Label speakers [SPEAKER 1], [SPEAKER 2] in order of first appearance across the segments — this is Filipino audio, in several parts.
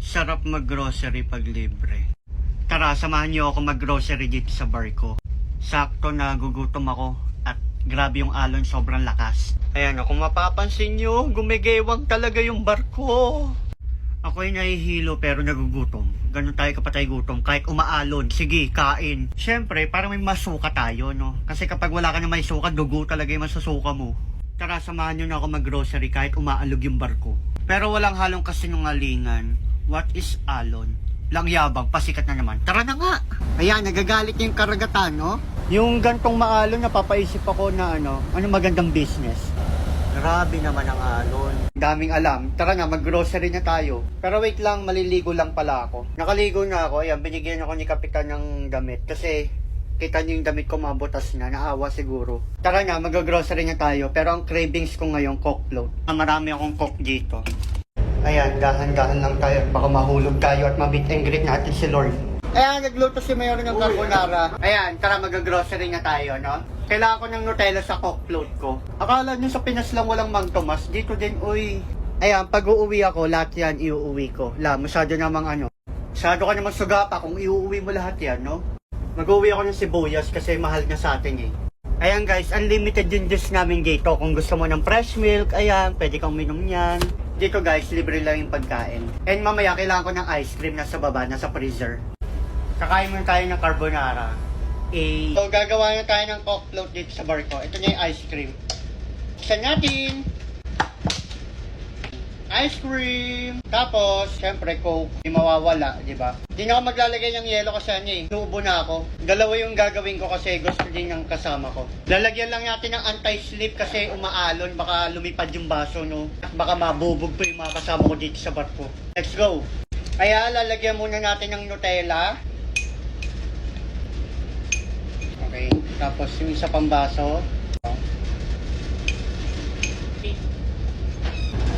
[SPEAKER 1] Sarap mag-grocery pag libre. Tara, samahan niyo ako mag-grocery dito sa bar ko. Sakto nagugutom ako at grabe yung alon, sobrang lakas. Ayan, kung mapapansin niyo, gumigewang talaga yung bar ko. Ako'y nahihilo pero nagugutom. Ganun tayo kapatay gutom, kahit umaalon, sige, kain. Siyempre, parang may masuka tayo, no? Kasi kapag wala ka na may suka, dugo talaga yung masusuka mo. Tara, samahan niyo na ako mag-grocery kahit umaalog yung bar ko. Pero walang halong kasinungalingan. What is alon? Lang yabang, pasikat na naman. Tara na nga! Ayan, nagagalit yung karagatan, no? Yung gantong maalon, napapaisip ako na ano magandang business. Grabe naman ang alon. Daming alam. Tara nga, mag-grocery na tayo. Pero wait lang, maliligo lang pala ako. Nakaligo na ako. Ayan, binigyan ako ni Kapitan ng damit. Kasi, kita niyo yung damit ko mabutas na. Naawa siguro. Tara nga, mag-grocery na tayo. Pero ang cravings ko ngayon, coke float. Marami akong coke dito. Ayan, dahan-dahan lang tayo. Baka mahulog tayo at mabit and greet natin si Lord. Ayan, nagluto si Mayor ng carbonara. Ayan, tara mag-grocery na tayo, no? Kailangan ko ng Nutella sa coke float ko. Akala nyo sa Pinas lang walang Mang Tomas. Dito din, uy. Ayan, pag uuwi ako, lahat yan iuuwi ko. Masyado namang ano. Masyado ka namang sugapa kung iuuwi mo lahat yan, no? Mag-uwi ako ng sibuyas kasi mahal na sa atin eh. Ayan guys, unlimited yung juice namin dito. Kung gusto mo ng fresh milk, ayan, pwede kang minom yan. Dito guys, libre lang yung pagkain. And mamaya, kailangan ko ng ice cream nasa baba, nasa freezer. Kakain muna tayo ng carbonara. So, gagawa na tayo ng coke float dito sa bar ko. Ito na yung ice cream. Buksan natin! Ice cream! Tapos, syempre, coke. Hindi mawawala, di ba? Hindi na ako maglalagay ng yelo kasi ano eh. Tubo na ako. Dalawa yung gagawin ko kasi gusto din ng kasama ko. Lalagyan lang natin ng anti-slip kasi umaalon. Baka lumipad yung baso, no? Baka mabubog pa yung mga kasama ko dito sa bar ko. Let's go! Kaya, lalagyan muna natin ng Nutella. Okay, tapos yung isa pang baso.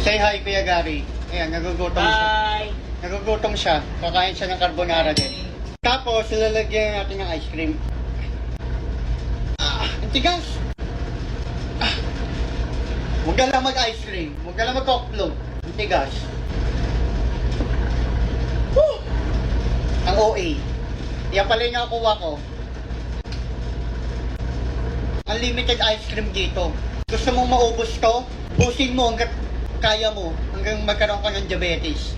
[SPEAKER 1] Say hi, Kuya Gary. Ayan, nagugutom siya.
[SPEAKER 2] Bye!
[SPEAKER 1] Nagugutom siya. Kakain siya ng carbonara din. Tapos, lalagyan natin ng ice cream. Ang tigas! Huwag ka lang mag-ice cream. Huwag ka lang mag-coke float. Ang tigas. Woo! Ang OA. Yan pala yung nakuha ko. Unlimited ice cream dito. Gusto mong maubos to? Busin mo hanggang kaya mo. Hanggang magkaroon ka ng diabetes.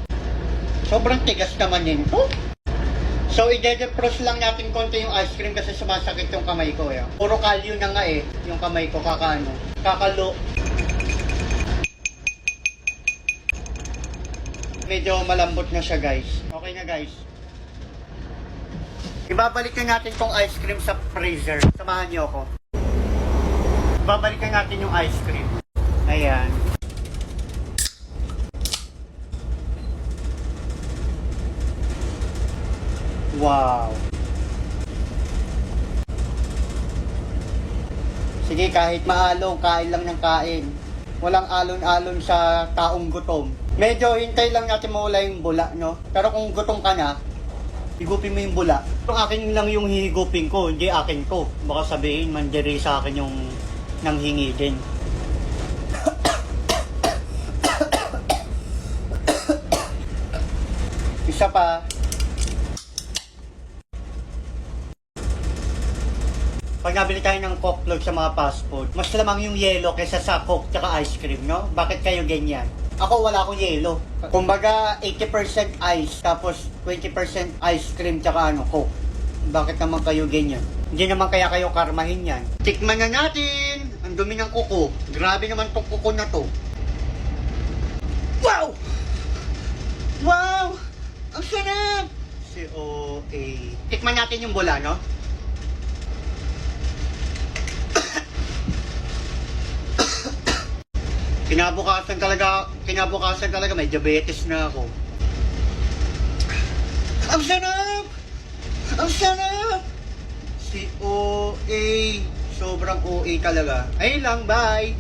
[SPEAKER 1] Sobrang tigas naman yun. So, i-defrost lang natin konti yung ice cream kasi sumasakit yung kamay ko. Eh. Puro kalyo na nga eh. Yung kamay ko kakalo. Medyo malambot na siya guys. Okay na guys. Ibabalik na natin tong ice cream sa freezer. Samahan niyo ako. Babalikan natin yung ice cream. Ayan. Wow. Sige, kahit maalong, kain lang ng kain. Walang alon-alon sa taong gutom. Medyo hintay lang natin mawala yung bula, no? Pero kung gutom ka na, higupin mo yung bula. Kung akin lang yung hihigupin ko, hindi akin to. Baka sabihin, mandiri sa akin yung nang hingi din. Isa pa. Pag nabili tayo ng coke float sa mga fast food, mas lamang yung yelo kaysa sa coke tsaka ice cream, no? Bakit kayo ganyan? Ako wala akong yelo. Kumbaga 80% ice tapos 20% ice cream tsaka coke. Bakit naman kayo ganyan? Hindi naman kaya kayo karmahin yan. Tikman na natin! Ang dumi ng kuko. Grabe naman tong kuko na to. Wow! Wow! Ang sarap! COA. Tikman natin yung bula, no? Kinabukasan talaga may diabetes na ako. Ang sarap! Ang sarap! COA. Sobrang OA talaga. Ayun lang, bye!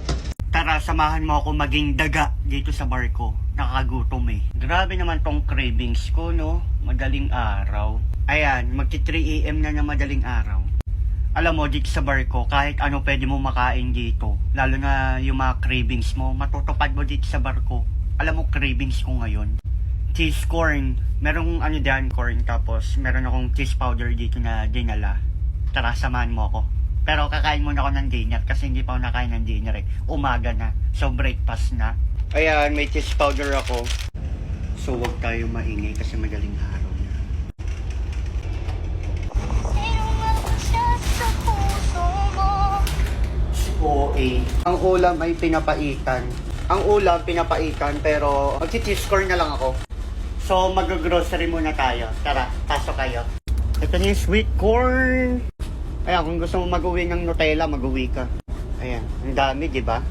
[SPEAKER 1] Tara, samahan mo ako maging daga dito sa bar ko. Nakakagutom eh. Grabe naman tong cravings ko, no? Madaling araw. Ayan, magti 3 AM na madaling araw. Alam mo, dito sa bar ko, kahit ano pwede mo makain dito. Lalo na yung mga cravings mo, matutupad mo dito sa bar ko. Alam mo, cravings ko ngayon. cheese corn. Merong ano diyan, corn, tapos meron akong cheese powder dito na dinala. Tara, samahan mo ako. Pero kakain muna ako ng dinner kasi hindi pa ako nakain ng dinner eh. Umaga na. So breakfast na. Ayan, may cheese powder ako. So wag tayo maingay kasi madaling araw na. OA. Ang ulam ay pinapaitan. Ang ulam pinapaitan pero magchi-cheese corn na lang ako. So mag-grocery muna tayo. Tara, pasok kayo. Ito na yung sweet corn. Ayan, kung gusto mo mag-uwi ng Nutella, mag-uwi ka. Ayan, ang dami, di ba?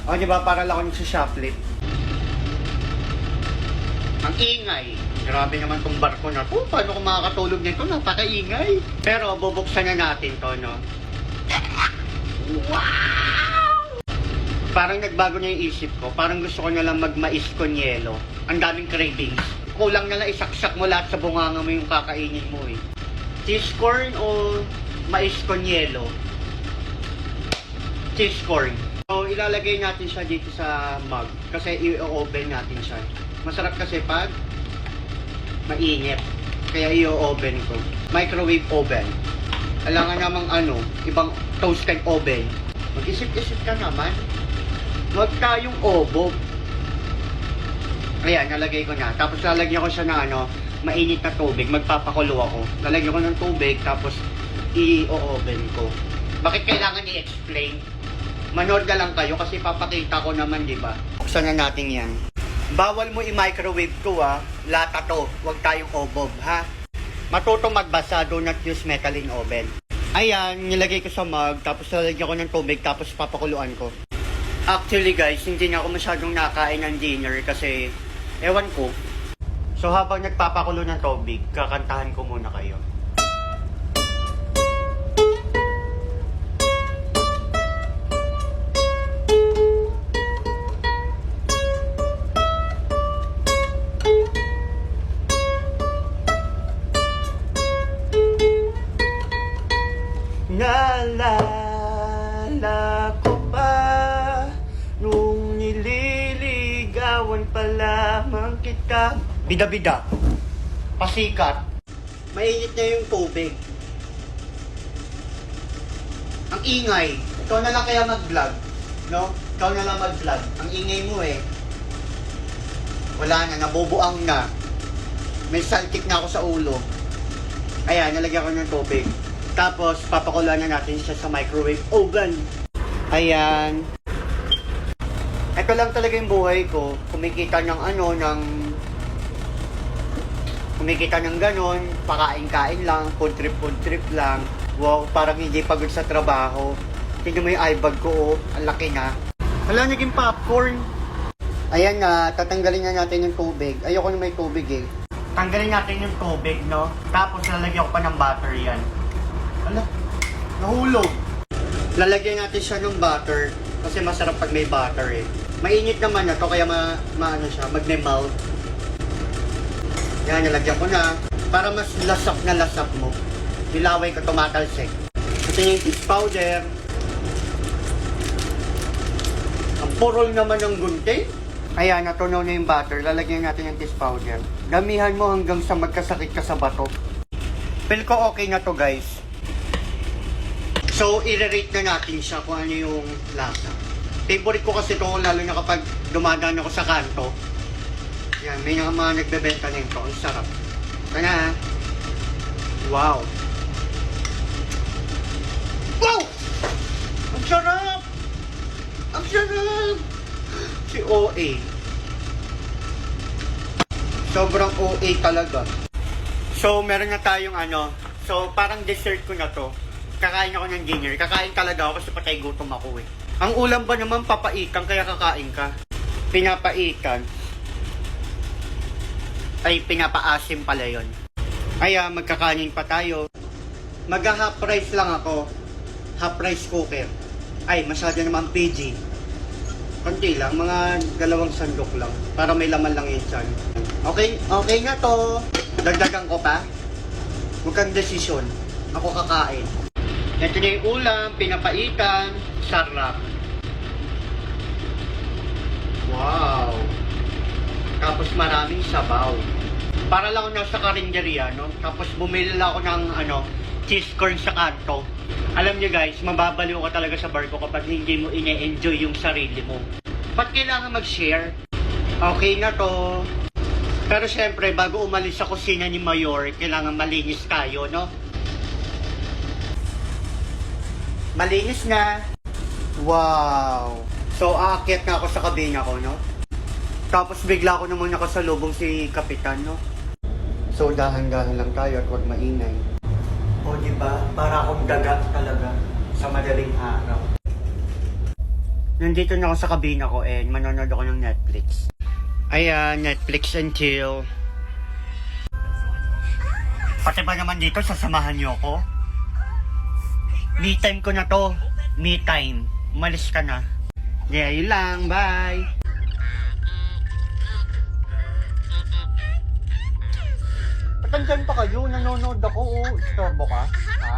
[SPEAKER 1] O, di ba, para lang ako nagsishoplift. Ang ingay. Grabe naman tong barko na to. Paano ko makakatulog nito? Napakaingay. Pero, bubuksan na natin to, no? Wow! Parang nagbago na yung isip ko. Parang gusto ko na lang mag-mais con yelo. Ang daming cravings. Kulang na lang isaksak mo lahat sa bunganga mo yung kakainin mo, eh. Cheese corn o mais con yelo? Cheese corn. So, ilalagay natin siya dito sa mug. Kasi i-oven natin siya. Masarap kasi pag mainit. Kaya i-oven ko. Microwave oven. Kailangan namang ibang toasted oven. Mag-isip-isip ka naman. Huwag tayong obob. Ayan, nalagay ko na. Tapos lalagyan ko siya ng mainit na tubig. Magpapakulo ako. Lalagyan ko ng tubig, tapos i-oven ko. Bakit kailangan i-explain? Manood na lang kayo kasi papakita ko naman, di ba? Buksan na natin yan. Bawal mo i-microwave to, ha. Lata to. Huwag tayong obob, ha. Matuto magbasa, do not use metal in oven. Ayan, nilagay ko sa mug, tapos lalagyan ko ng tubig, tapos papakuluan ko. Actually guys, hindi na ako masyadong nakain ng dinner kasi, ewan ko. So habang nagpapakulo ng tubig, kakantahan ko muna kayo. Naalala ko pa nung nililigawan pa lamang kita. Bida-bida. Pasikat. Mainit na yung tubig. Ang ingay. Ikaw na lang kaya mag-vlog. No? Ikaw na lang mag-vlog. Ang ingay mo eh. Wala na. Nabubuang na. May saltik na ako sa ulo. Ayan, nalagyan ko ng tubig. Tapos, papakuluan na natin siya sa microwave oven. Ayan. Ito lang talaga yung buhay ko. Kumikita ng kumikita ng ganon. Pakain-kain lang. Food trip lang. Wow, parang hindi pagod sa trabaho. Tingnan mo yung eye bag ko, oh. Ang laki na. Hala, naging popcorn. Ayan na, tatanggalin na natin yung tubig. Ayoko na may tubig eh. Tanggalin natin yung tubig, no? Tapos lalagyan ko pa ng butter yan. Ala, nahulog. Lalagyan natin siya ng butter kasi masarap pag may butter eh. Mainit naman na to kaya magme-melt. Yan, nalagyan ko na para mas lasap na lasap mo. Nilaway ko tumatalsik. Ito yung cheese powder. Ang purol naman ng gunting. Ayan, natunaw na yung butter. Lalagyan natin yung cheese powder. Damihan mo hanggang sa magkasakit ka sa bato. Feel ko okay na to guys. So, i-rate na natin siya kung ano yung lasa. Favorite ko kasi ito, lalo na kapag dumadaan ako sa kanto. Yan, may mga nagbebenta na ito. Ang sarap. Ito na. Wow! Wow! Ang sarap! Ang sarap! Si OA. Sobrang OA talaga. So, meron na tayong So, parang dessert ko na to. Kakain ako ng dinner. Kakain talaga ako kasi patay gutom ako eh. Ang ulam ba naman papaitan kaya kakain ka? Pinapaitan. Ay, pinapaasim pala yun. Kaya magkakanin pa tayo. Mag-half rice lang ako. Half rice cooker. Ay, masyado naman PG. Konti lang, mga 2 sandok lang. Para may laman lang yung tiyan. Okay na to. Dagdagan ko pa. Huwag kang desisyon. Ako kakain. Ito na yung ulam, pinapaitan, sarap. Wow! Tapos maraming sabaw. Para lang ako nasa karinderya, no? Tapos bumili lang ako ng, cheese corn sa kanto. Alam nyo guys, mababaliw ka talaga sa barko kapag hindi mo ine-enjoy yung sarili mo. Ba't kailangan mag-share? Okay na to. Pero syempre, bago umalis sa kusina ni Mayor, kailangan malinis tayo, no? Malinis na. Wow. So, aakyat na ako sa kabina ko, no? Tapos bigla ko naman nakasalubong si Kapitan, no? So, dahan-dahan lang tayo at huwag maingay. O, diba? Para akong daga talaga sa madaling araw. Nandito na ako sa kabina ko and manonood ako ng Netflix. Ayan, Netflix and chill. Pati ba naman dito, sasamahan niyo ako? Me time ko na to. Me time. Umalis ka na. Yeah, yun lang. Bye! Ba't andyan pa kayo? Nanonood ako. Istorbo ka? Ha?